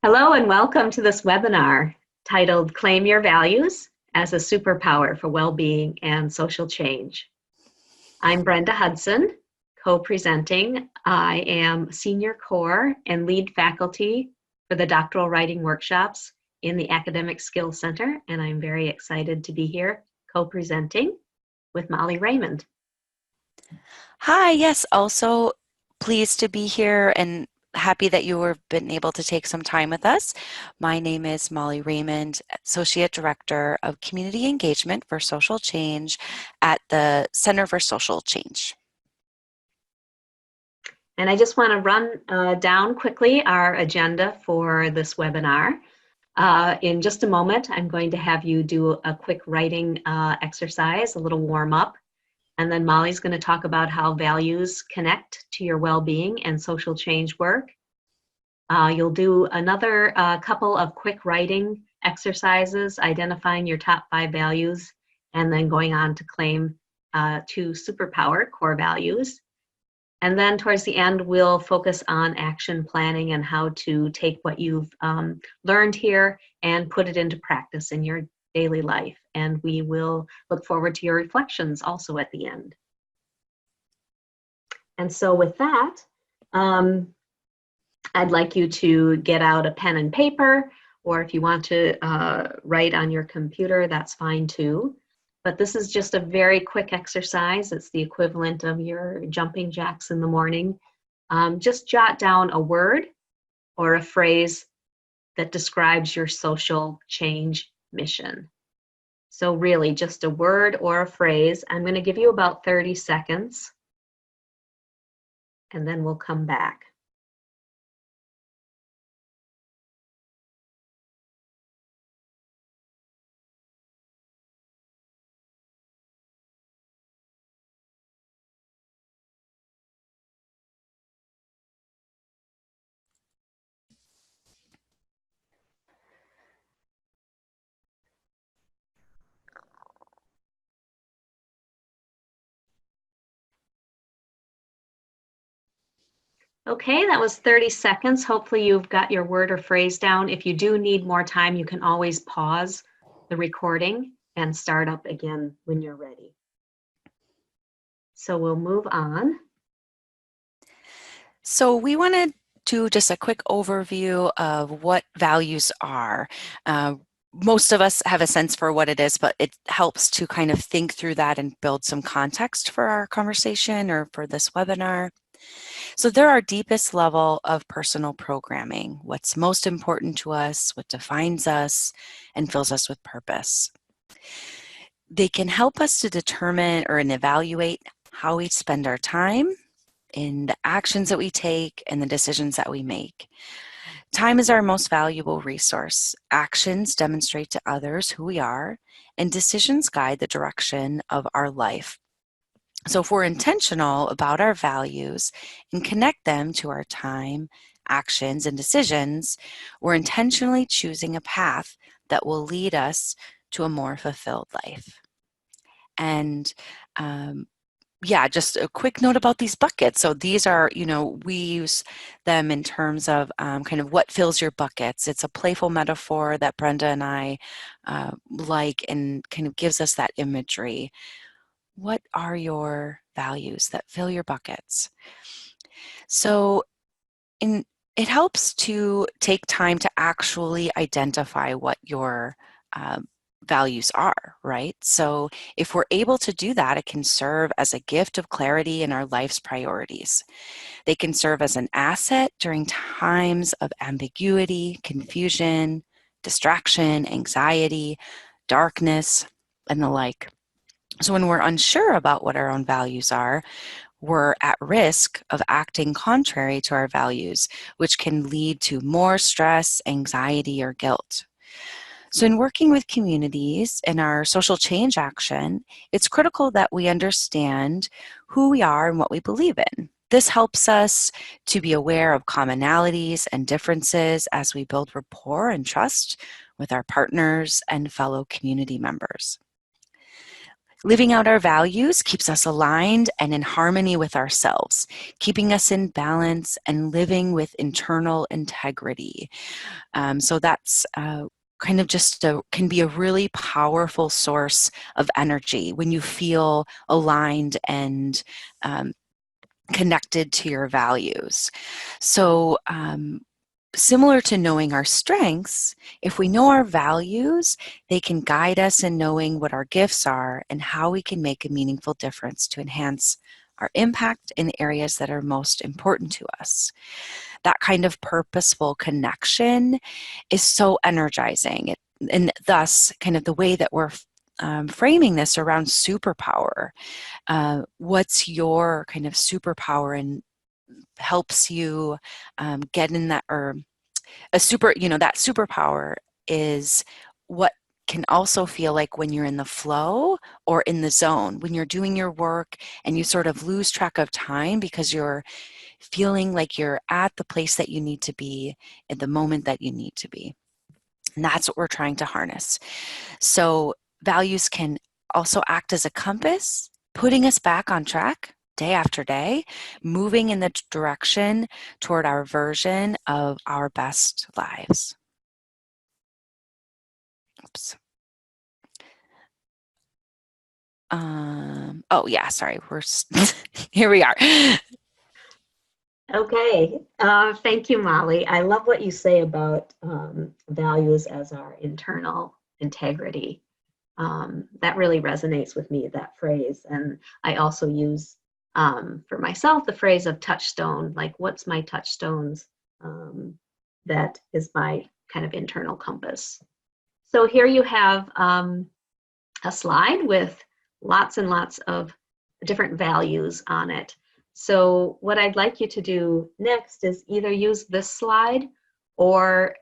Hello and welcome to this webinar titled Claim Your Values as a Superpower for Well-Being and Social Change. I'm Brenda Hudson, co-presenting. I am senior core and lead faculty for the doctoral writing workshops in the Academic Skills Center, and I'm very excited to be here co-presenting with Molly Raymond. Hi, yes, also pleased to be here and happy that you have been able to take some time with us. My name is Molly Raymond, Associate Director of Community Engagement for Social Change at the Center for Social Change. And I just want to run down quickly our agenda for this webinar. In just a moment, I'm going to have you do a quick writing exercise, a little warm up. And then Molly's going to talk about how values connect to your well-being and social change work. You'll do another couple of quick writing exercises, identifying your top 5 values, and then going on to claim 2 superpower core values. And then towards the end, we'll focus on action planning and how to take what you've learned here and put it into practice in your daily life. And we will look forward to your reflections also at the end. And so with that, I'd like you to get out a pen and paper, or if you want to write on your computer, that's fine too. But this is just a very quick exercise. It's the equivalent of your jumping jacks in the morning. Just jot down a word or a phrase that describes your social change mission. So really just a word or a phrase. I'm going to give you about 30 seconds and then we'll come back. Okay, that was 30 seconds. Hopefully you've got your word or phrase down. If you do need more time, you can always pause the recording and start up again when you're ready. So we'll move on. So we want to do just a quick overview of what values are. Most of us have a sense for what it is, but it helps to kind of think through that and build some context for our conversation or for this webinar. So they're our deepest level of personal programming, what's most important to us, what defines us, and fills us with purpose. They can help us to determine or evaluate how we spend our time, in the actions that we take, and the decisions that we make. Time is our most valuable resource. Actions demonstrate to others who we are, and decisions guide the direction of our life. So if we're intentional about our values and connect them to our time, actions, and decisions, we're intentionally choosing a path that will lead us to a more fulfilled life. And yeah, just a quick note about these buckets. So these are, we use them in terms of kind of what fills your buckets. It's a playful metaphor that Brenda and I like and kind of gives us that imagery. What are your values that fill your buckets? So it helps to take time to actually identify what your values are, right? So if we're able to do that, it can serve as a gift of clarity in our life's priorities. They can serve as an asset during times of ambiguity, confusion, distraction, anxiety, darkness, and the like. So when we're unsure about what our own values are, we're at risk of acting contrary to our values, which can lead to more stress, anxiety, or guilt. So in working with communities in our social change action, it's critical that we understand who we are and what we believe in. This helps us to be aware of commonalities and differences as we build rapport and trust with our partners and fellow community members. Living out our values keeps us aligned and in harmony with ourselves, keeping us in balance and living with internal integrity. So that's kind of just can be a really powerful source of energy when you feel aligned and connected to your values. So similar to knowing our strengths, if we know our values, they can guide us in knowing what our gifts are and how we can make a meaningful difference to enhance our impact in the areas that are most important to us. That kind of purposeful connection is so energizing. And thus, kind of the way that we're framing this around superpower. What's your kind of superpower and helps you get in that, or that superpower is what can also feel like when you're in the flow or in the zone, when you're doing your work and you sort of lose track of time because you're feeling like you're at the place that you need to be at the moment that you need to be. And that's what we're trying to harness. So values can also act as a compass, putting us back on track day after day, moving in the direction toward our version of our best lives. Oops. Oh yeah, sorry. Here we are. Okay, thank you, Molly. I love what you say about values as our internal integrity. That really resonates with me, that phrase. And I also use for myself the phrase of touchstone, like what's my touchstones? That is my kind of internal compass. So here you have a slide with lots and lots of different values on it. So what I'd like you to do next is either use this slide or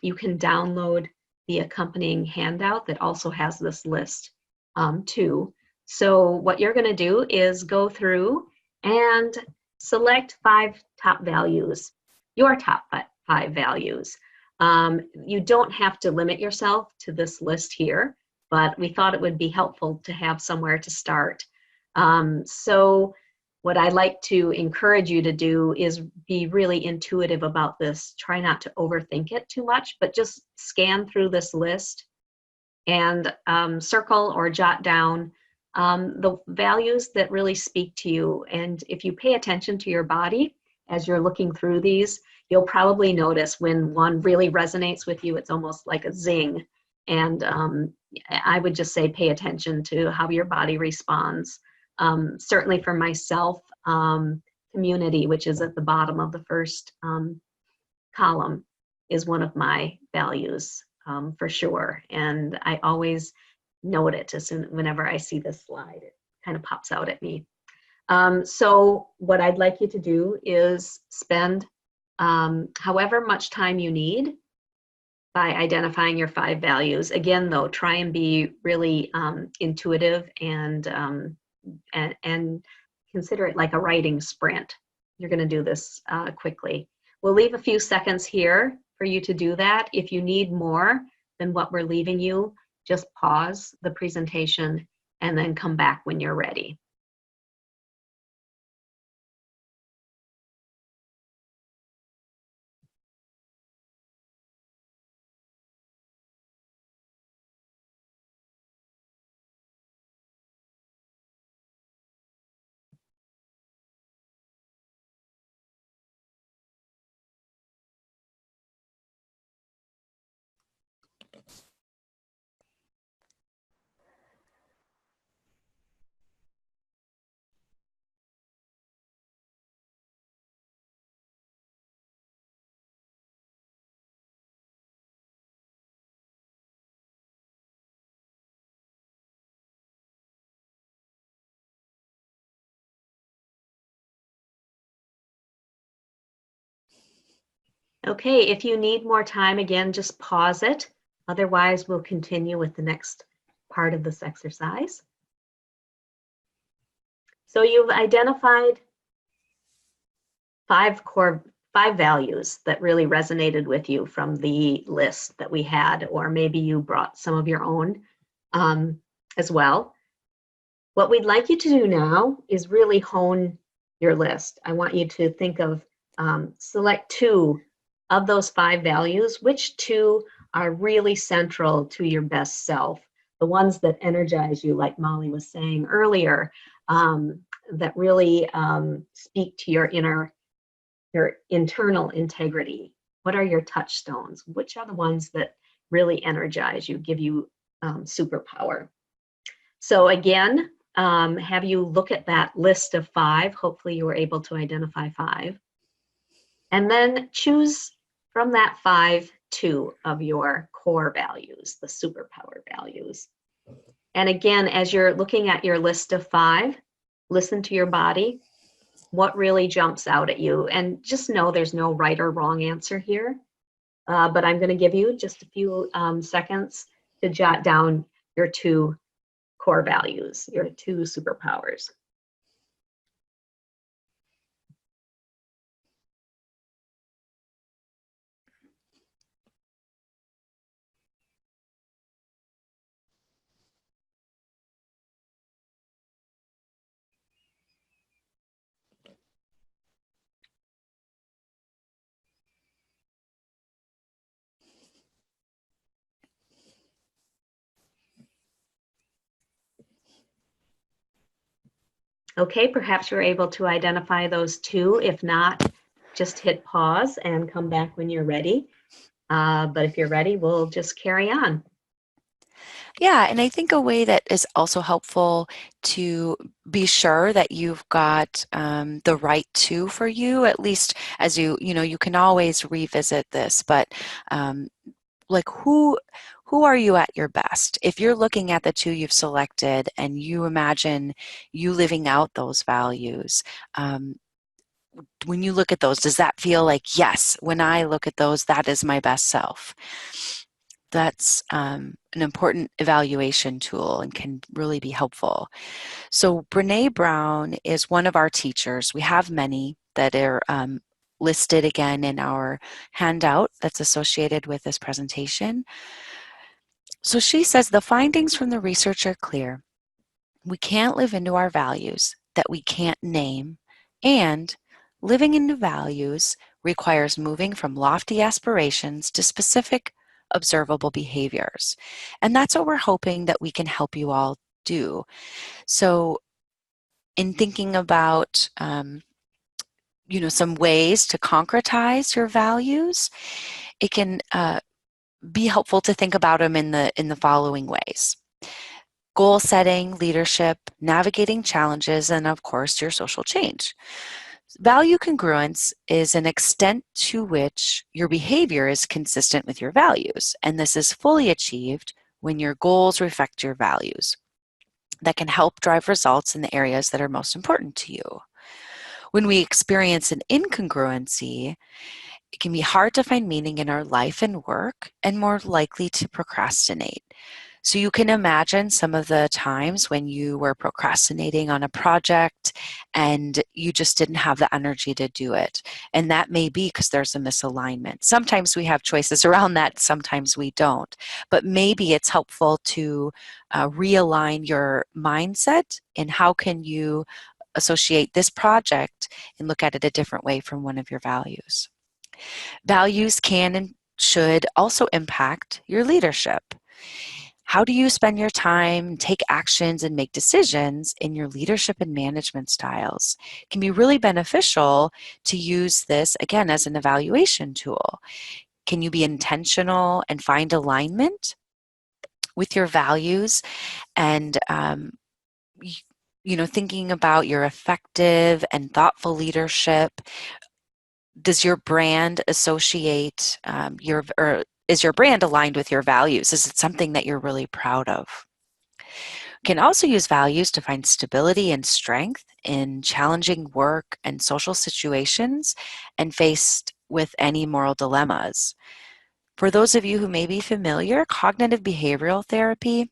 you can download the accompanying handout that also has this list too. So what you're going to do is go through and select 5 top values, your top 5 values. You don't have to limit yourself to this list here, but we thought it would be helpful to have somewhere to start. So what I like to encourage you to do is be really intuitive about this. Try not to overthink it too much, but just scan through this list and circle or jot down the values that really speak to you. And if you pay attention to your body as you're looking through these, you'll probably notice when one really resonates with you, it's almost like a zing. And I would just say pay attention to how your body responds. Certainly for myself, community, which is at the bottom of the first column, is one of my values for sure. And I always note it whenever I see this slide. It kind of pops out at me. So what I'd like you to do is spend however much time you need by identifying your 5 values. Again, though, try and be really intuitive and consider it like a writing sprint. You're going to do this quickly. We'll leave a few seconds here for you to do that. If you need more than what we're leaving you, just pause the presentation and then come back when you're ready. Okay, if you need more time, again, just pause it. Otherwise, we'll continue with the next part of this exercise. So you've identified 5 values that really resonated with you from the list that we had, or maybe you brought some of your own as well. What we'd like you to do now is really hone your list. I want you to think of, select 2 of those 5 values. Which 2 are really central to your best self? The ones that energize you, like Molly was saying earlier, that really speak to your internal integrity. What are your touchstones? Which are the ones that really energize you, give you superpower? So again, have you look at that list of 5. Hopefully you were able to identify 5. And then choose from that 5, 2 of your core values, the superpower values. And again, as you're looking at your list of 5, listen to your body. What really jumps out at you? And just know there's no right or wrong answer here. But I'm going to give you just a few seconds to jot down your 2 core values, your 2 superpowers. Okay, perhaps you're able to identify those 2. If not, just hit pause and come back when you're ready. But if you're ready, we'll just carry on. Yeah, and I think a way that is also helpful to be sure that you've got the right 2 for you, at least as you can always revisit this, but like who are you at your best? If you're looking at the 2 you've selected and you imagine you living out those values, when you look at those, does that feel like, yes, when I look at those, that is my best self? That's an important evaluation tool and can really be helpful. So Brene Brown is one of our teachers. We have many that are listed again in our handout that's associated with this presentation. So she says the findings from the research are clear. We can't live into our values that we can't name, and living into values requires moving from lofty aspirations to specific observable behaviors. And that's what we're hoping that we can help you all do. So in thinking about some ways to concretize your values, it can be helpful to think about them in the following ways: goal setting, leadership, navigating challenges, and of course, your social change. Value congruence is an extent to which your behavior is consistent with your values, and this is fully achieved when your goals reflect your values. That can help drive results in the areas that are most important to you. When we experience an incongruency, it can be hard to find meaning in our life and work and more likely to procrastinate. So you can imagine some of the times when you were procrastinating on a project and you just didn't have the energy to do it. And that may be because there's a misalignment. Sometimes we have choices around that, sometimes we don't. But maybe it's helpful to realign your mindset and how can you associate this project and look at it a different way from one of your values. Values can and should also impact your leadership. How do you spend your time, take actions, and make decisions in your leadership and management styles? It can be really beneficial to use this, again, as an evaluation tool. Can you be intentional and find alignment with your values and thinking about your effective and thoughtful leadership? Does your brand associate or is your brand aligned with your values? Is it something that you're really proud of? Can also use values to find stability and strength in challenging work and social situations and faced with any moral dilemmas. For those of you who may be familiar, cognitive behavioral therapy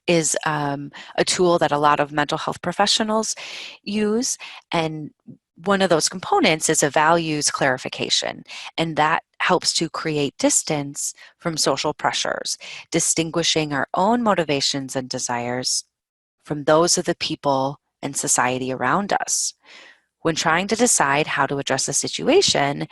is a tool that a lot of mental health professionals use, and one of those components is a values clarification, and that helps to create distance from social pressures, distinguishing our own motivations and desires from those of the people and society around us. When trying to decide how to address a situation,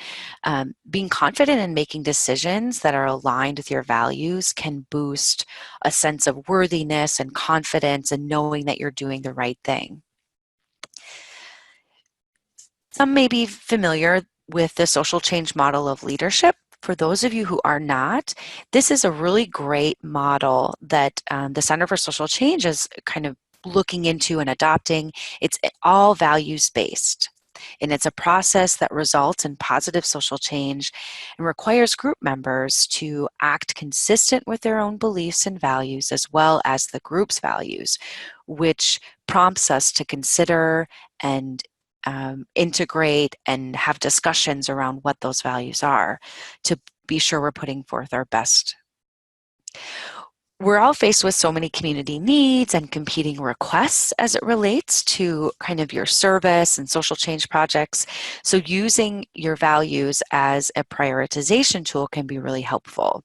being confident in making decisions that are aligned with your values can boost a sense of worthiness and confidence and knowing that you're doing the right thing. Some may be familiar with the social change model of leadership. For those of you who are not, this is a really great model that the Center for Social Change is kind of looking into and adopting. It's all values-based, and it's a process that results in positive social change and requires group members to act consistent with their own beliefs and values as well as the group's values, which prompts us to consider and integrate and have discussions around what those values are to be sure we're putting forth our best. We're all faced with so many community needs and competing requests as it relates to kind of your service and social change projects. So using your values as a prioritization tool can be really helpful.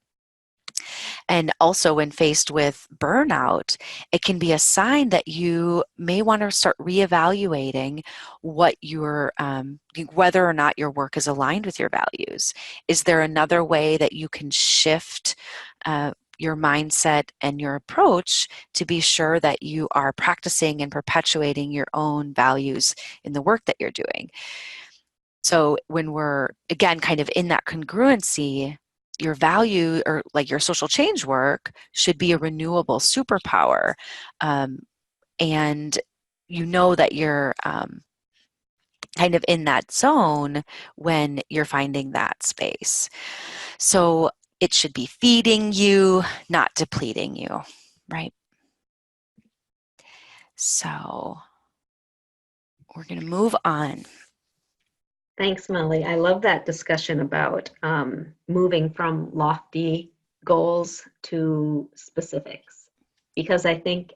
And also when faced with burnout, it can be a sign that you may want to start reevaluating what your, whether or not your work is aligned with your values. Is there another way that you can shift your mindset and your approach to be sure that you are practicing and perpetuating your own values in the work that you're doing? So when we're, again, kind of in that congruency, your value or like your social change work should be a renewable superpower. And you know that you're kind of in that zone when you're finding that space. So it should be feeding you, not depleting you, right? So we're going to move on. Thanks, Molly. I love that discussion about moving from lofty goals to specifics, because I think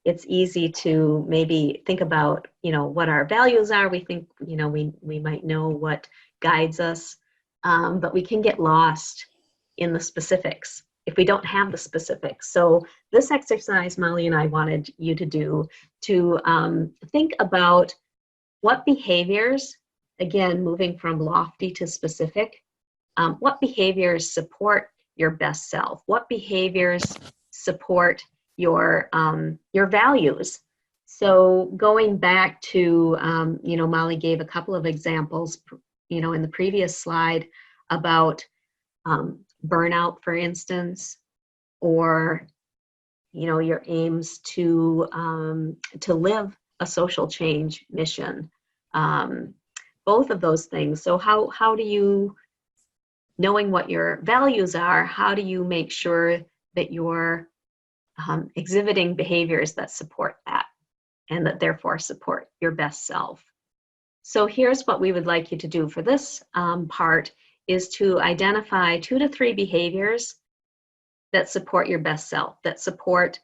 it's easy to maybe think about, what our values are. We think, we might know what guides us, but we can get lost in the specifics if we don't have the specifics. So this exercise, Molly and I wanted you to do, to think about what behaviors, again, moving from lofty to specific, what behaviors support your best self? What behaviors support your values? So going back to, Molly gave a couple of examples, in the previous slide about burnout, for instance, or, your aims to live a social change mission. Both of those things. So how do you, knowing what your values are, how do you make sure that you're exhibiting behaviors that support that and that therefore support your best self? So here's what we would like you to do for this part, is to identify 2 to 3 behaviors that support your best self, that support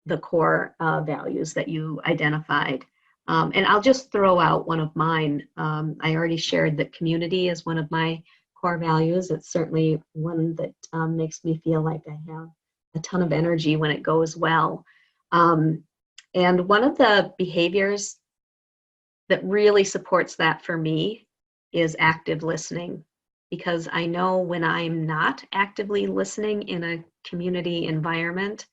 the core values that you identified. And I'll just throw out one of mine. I already shared that community is one of my core values. It's certainly one that makes me feel like I have a ton of energy when it goes well. And one of the behaviors that really supports that for me is active listening, because I know when I'm not actively listening in a community environment,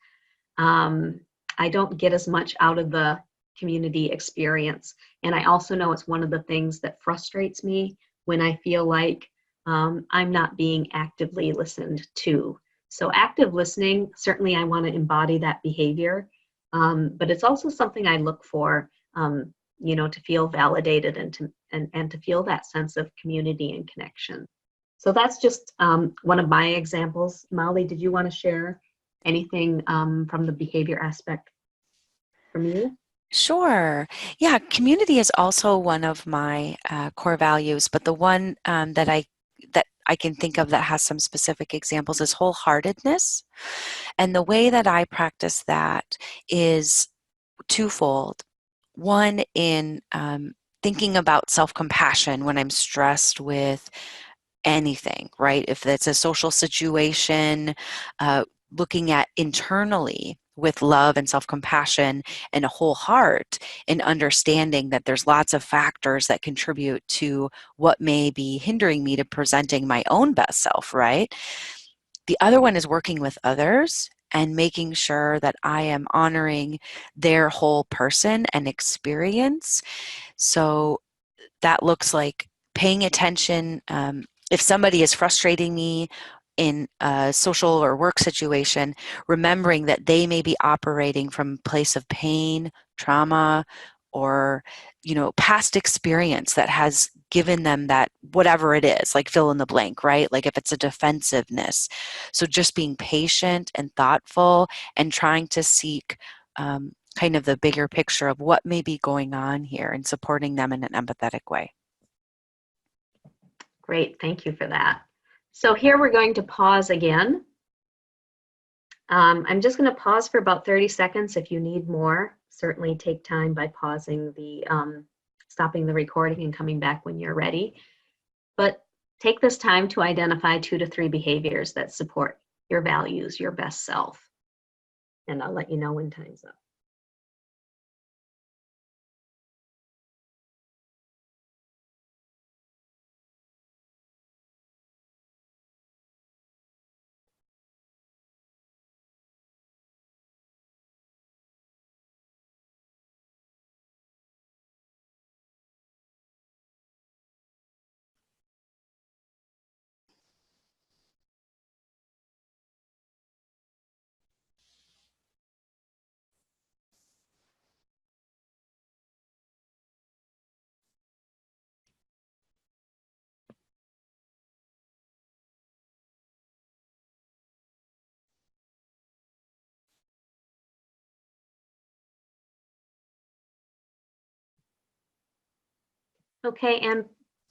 I don't get as much out of the community experience. And I also know it's one of the things that frustrates me when I feel like I'm not being actively listened to. So active listening, certainly I want to embody that behavior, but it's also something I look for, to feel validated and to feel that sense of community and connection. So that's just one of my examples. Molly, did you want to share anything from the behavior aspect from you? Sure. Yeah, community is also one of my core values, but the one that I can think of that has some specific examples is wholeheartedness. And the way that I practice that is twofold. One, in thinking about self-compassion when I'm stressed with anything, right? If it's a social situation, looking at internally, with love and self-compassion and a whole heart, and understanding that there's lots of factors that contribute to what may be hindering me to presenting my own best self, right? The other one is working with others and making sure that I am honoring their whole person and experience. So that looks like paying attention. If somebody is frustrating me in a social or work situation, remembering that they may be operating from a place of pain, trauma, or past experience that has given them that, whatever it is, like fill in the blank, right? Like if it's a defensiveness. So just being patient and thoughtful and trying to seek kind of the bigger picture of what may be going on here and supporting them in an empathetic way. Great, thank you for that. So here we're going to pause again. I'm just going to pause for about 30 seconds. If you need more, certainly take time by pausing stopping the recording and coming back when you're ready. But take this time to identify 2 to 3 behaviors that support your values, your best self. And I'll let you know when time's up. Okay, and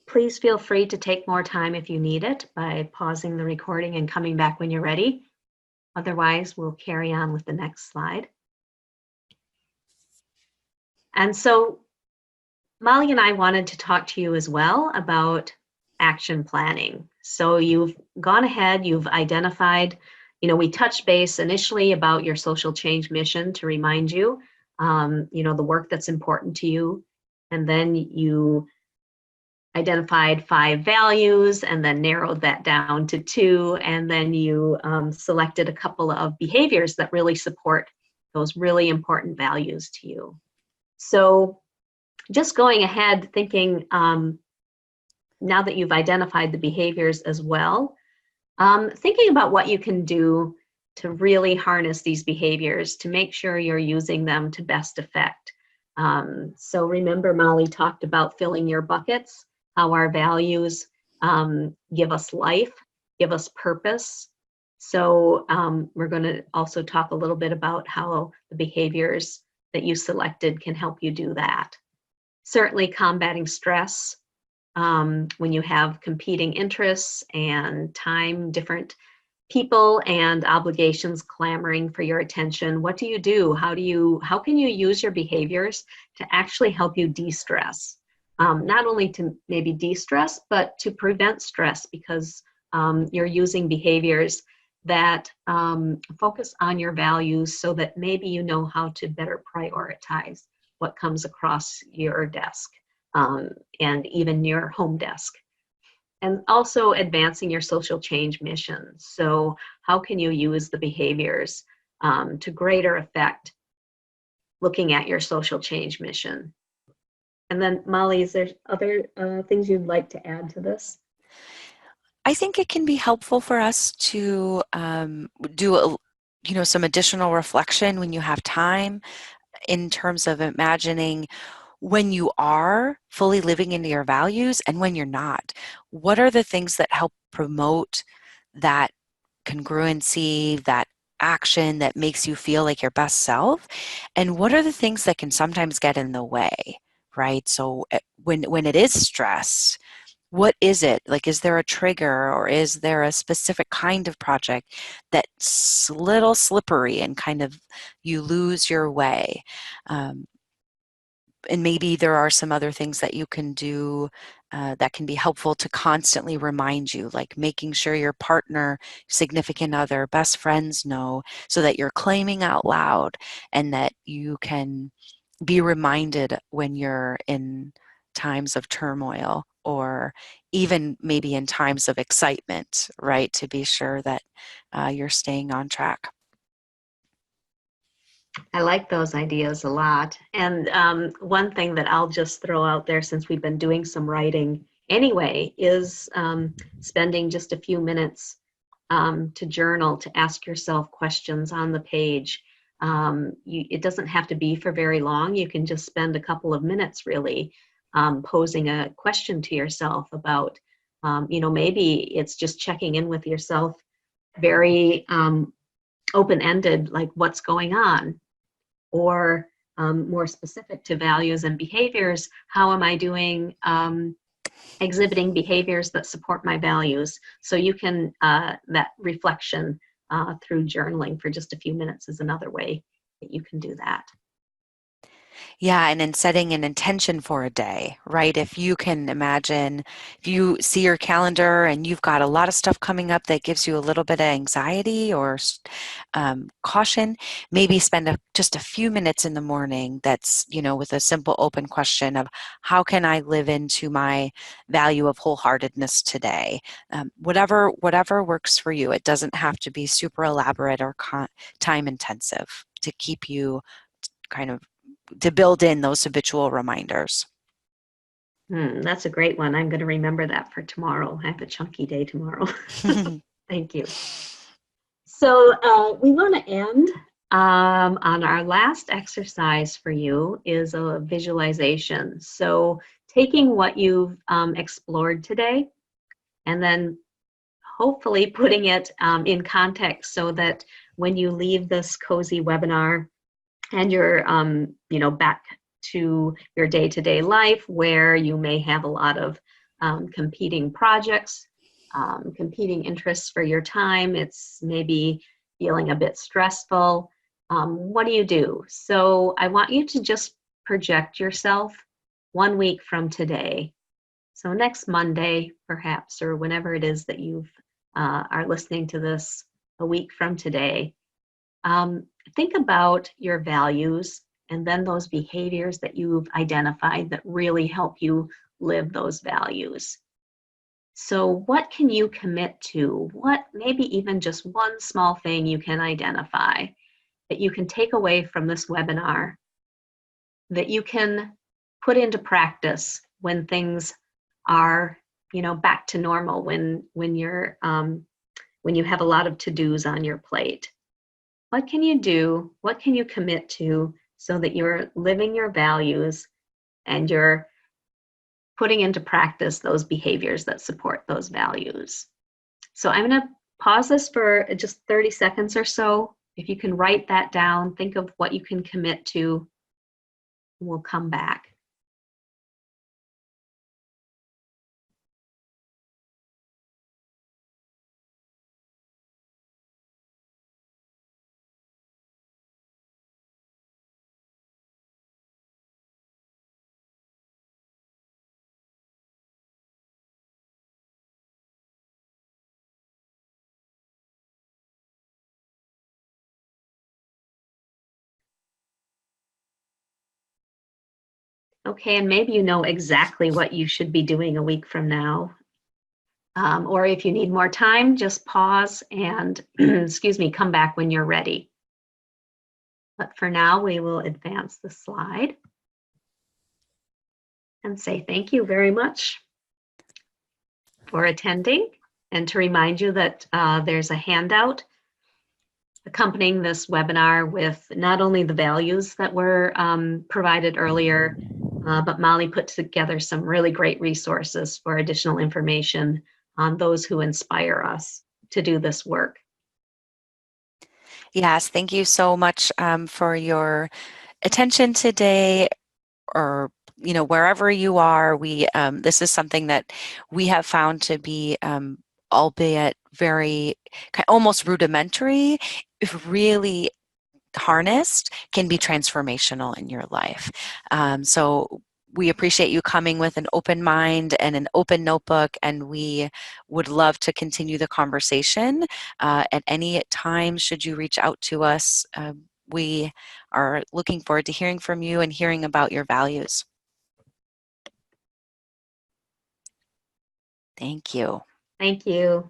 please feel free to take more time if you need it by pausing the recording and coming back when you're ready. Otherwise, we'll carry on with the next slide. And so Molly and I wanted to talk to you as well about action planning. So you've gone ahead, you've identified, we touched base initially about your social change mission to remind you, the work that's important to you. And then you identified 5 values and then narrowed that down to 2. And then you selected a couple of behaviors that really support those really important values to you. So just going ahead thinking, now that you've identified the behaviors as well, thinking about what you can do to really harness these behaviors to make sure you're using them to best effect. So remember, Molly talked about filling your buckets, how our values give us life, give us purpose. So we're going to also talk a little bit about how the behaviors that you selected can help you do that. Certainly combating stress when you have competing interests and different people and obligations clamoring for your attention. What do you do? How can you use your behaviors to actually help you de-stress? Not only to maybe de-stress, but to prevent stress, because you're using behaviors that focus on your values so that maybe you know how to better prioritize what comes across your desk and even your home desk. And also advancing your social change mission. So how can you use the behaviors to greater effect looking at your social change mission? And then Molly, is there other things you'd like to add to this? I think it can be helpful for us to do some additional reflection when you have time, in terms of imagining when you are fully living into your values and when you're not. What are the things that help promote that congruency, that action that makes you feel like your best self? And what are the things that can sometimes get in the way, right? So when it is stress, what is it? Like, is there a trigger, or is there a specific kind of project that's little slippery and kind of you lose your way? And maybe there are some other things that you can do that can be helpful to constantly remind you, like making sure your partner, significant other, best friends know, so that you're claiming out loud and that you can be reminded when you're in times of turmoil or even maybe in times of excitement, right? To be sure that you're staying on track. I like those ideas a lot. And one thing that I'll just throw out there, since we've been doing some writing anyway, is spending just a few minutes to journal, to ask yourself questions on the page. It doesn't have to be for very long. You can just spend a couple of minutes really posing a question to yourself about, maybe it's just checking in with yourself, very open-ended, like what's going on, or more specific to values and behaviors, how am I doing exhibiting behaviors that support my values? So you can, that reflection through journaling for just a few minutes is another way that you can do that. Yeah, and then setting an intention for a day, right? If you can imagine, if you see your calendar and you've got a lot of stuff coming up that gives you a little bit of anxiety or caution, maybe spend just a few minutes in the morning that's, with a simple open question of how can I live into my value of wholeheartedness today? Whatever works for you. It doesn't have to be super elaborate or time intensive to keep you kind of to build in those habitual reminders. That's a great one. I'm going to remember that for tomorrow. I have a chunky day tomorrow. Thank you. So we want to end on our last exercise for you is a visualization. So taking what you've explored today and then hopefully putting it in context so that when you leave this cozy webinar and you're back to your day-to-day life where you may have a lot of competing projects, competing interests for your time, it's maybe feeling a bit stressful. What do you do? So I want you to just project yourself 1 week from today. So next Monday, perhaps, or whenever it is that you are listening to this a week from today, think about your values and then those behaviors that you've identified that really help you live those values. So what can you commit to? What, maybe even just one small thing you can identify that you can take away from this webinar that you can put into practice when things are, back to normal, when you're when you have a lot of to-dos on your plate. What can you do? What can you commit to so that you're living your values and you're putting into practice those behaviors that support those values? So I'm going to pause this for just 30 seconds or so. If you can write that down, think of what you can commit to, we'll come back. Okay, and maybe you know exactly what you should be doing a week from now. Or if you need more time, just pause and, excuse me, come back when you're ready. But for now, we will advance the slide and say thank you very much for attending. And to remind you that there's a handout accompanying this webinar with not only the values that were provided earlier, but Molly put together some really great resources for additional information on those who inspire us to do this work. Yes, thank you so much for your attention today, or wherever you are. We this is something that we have found to be, albeit very almost rudimentary, if really harnessed, can be transformational in your life. So We appreciate you coming with an open mind and an open notebook, and we would love to continue the conversation. At any time, should you reach out to us, we are looking forward to hearing from you and hearing about your values. Thank you. Thank you.